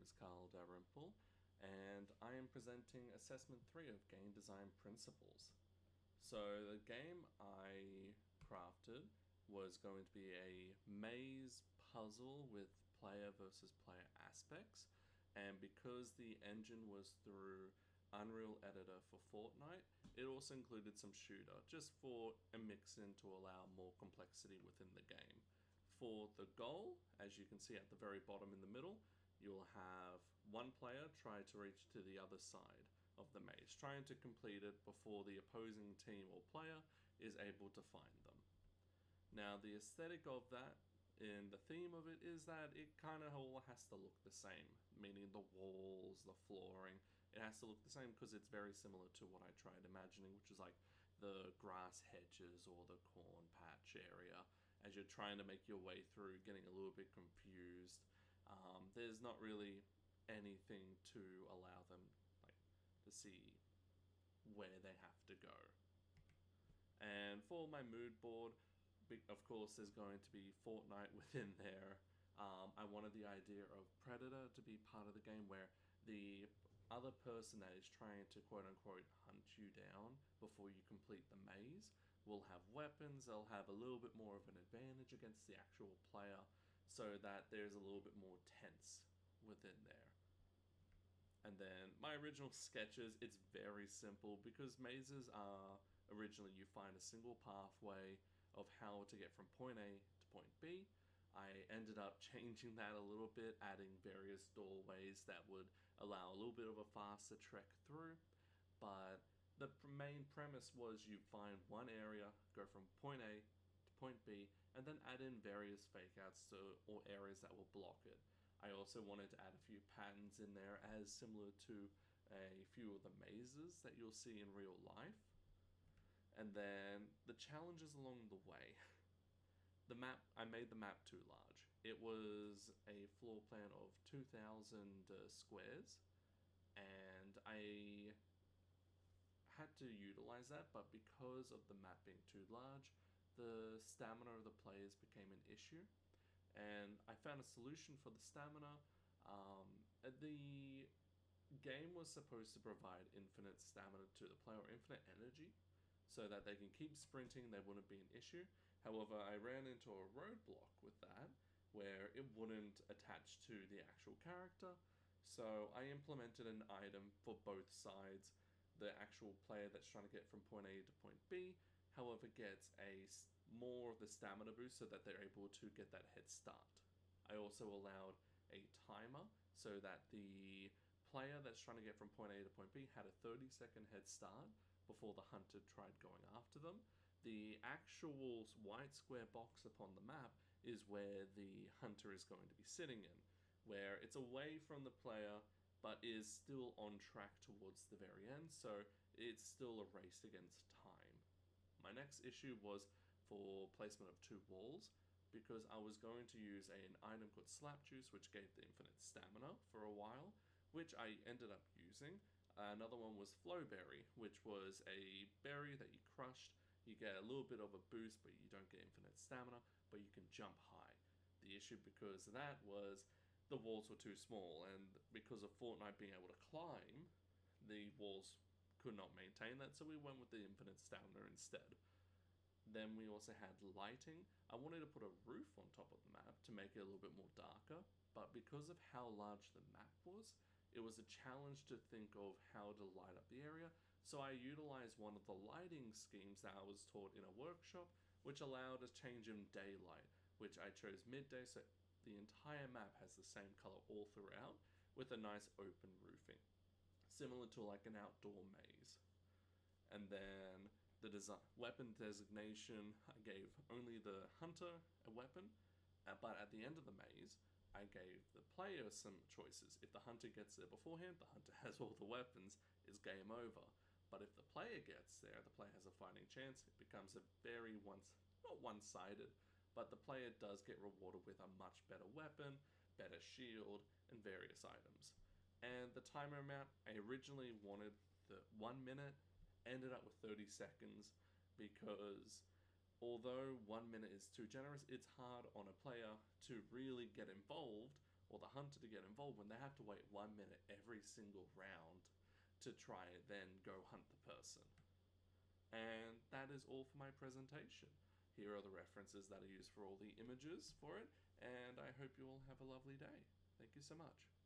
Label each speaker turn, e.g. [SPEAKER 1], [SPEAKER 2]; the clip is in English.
[SPEAKER 1] is Carl Dalrymple, and I am presenting Assessment 3 of Game Design Principles. So, the game I crafted was going to be a maze puzzle with player versus player aspects, and because the engine was through Unreal Editor for Fortnite, it also included some shooter just for a mix in to allow more complexity within the game. For the goal, as you can see at the very bottom in the middle, you'll have one player try to reach to the other side of the maze, trying to complete it before the opposing team or player is able to find them. Now, the aesthetic of that and the theme of it is that it kind of all has to look the same, meaning the walls, the flooring, it has to look the same because it's very similar to what I tried imagining, which is like the grass hedges or the corn patch area. As you're trying to make your way through, getting a little bit confused, there's not really anything to allow them like to see where they have to go. And for my mood board, of course, there's going to be Fortnite within there. I wanted the idea of Predator to be part of the game where the other person that is trying to quote unquote hunt you down before you complete the maze will have weapons, they'll have a little bit more of an advantage against the actual player, so that there's a little bit more tense within there. And then my original sketches, it's very simple because mazes are originally you find a single pathway of how to get from point A to point B. I ended up changing that a little bit, adding various doorways that would allow a little bit of a faster trek through. But the main premise was you find one area, go from point A to point B, and then add in various fake outs to, or areas that will block it. I also wanted to add a few patterns in there as similar to a few of the mazes that you'll see in real life. And then the challenges along the way. The map, I made the map too large. It was a floor plan of 2,000 squares, and I had to utilize that, but because of the map being too large, the stamina of the players became an issue. And I found a solution for the stamina. The game was supposed to provide infinite stamina to the player, or infinite energy, so that they can keep sprinting, they wouldn't be an issue. However, I ran into a roadblock with that, where it wouldn't attach to the actual character, so I implemented an item for both sides. The actual player that's trying to get from point A to point B, however, gets more of the stamina boost so that they're able to get that head start. I also allowed a timer so that the player that's trying to get from point A to point B had a 30-second head start before the hunter tried going after them. The actual white square box upon the map is where the hunter is going to be sitting in, where it's away from the player but is still on track towards the very end, so it's still a race against time. My next issue was for placement of two walls, because I was going to use an item called Slap Juice, which gave the infinite stamina for a while, which I ended up using. Another one was Flowberry, which was a berry that you crushed. You get a little bit of a boost, but you don't get infinite stamina, but you can jump high. The issue because of that was the walls were too small, and because of Fortnite being able to climb, the walls could not maintain that, so we went with the infinite stamina instead. Then we also had lighting. I wanted to put a roof on top of the map to make it a little bit more darker, but because of how large the map was, it was a challenge to think of how to light up the area, so I utilized one of the lighting schemes that I was taught in a workshop, which allowed a change in daylight, which I chose midday, so the entire map has the same color all throughout, with a nice open roofing, similar to like an outdoor maze. And then the weapon designation, I gave only the hunter a weapon, but at the end of the maze, I gave the player some choices. If the hunter gets there beforehand, the hunter has all the weapons, it's game over. But if the player gets there, the player has a fighting chance, it becomes a very not one-sided, but the player does get rewarded with a much better weapon, better shield, and various items. And the timer amount, I originally wanted the 1 minute, ended up with 30 seconds, because although 1 minute is too generous, it's hard on a player to really get involved or the hunter to get involved when they have to wait 1 minute every single round to try and then go hunt the person. And that is all for my presentation. Here are the references that are used for all the images for it, and I hope you all have a lovely day. Thank you so much.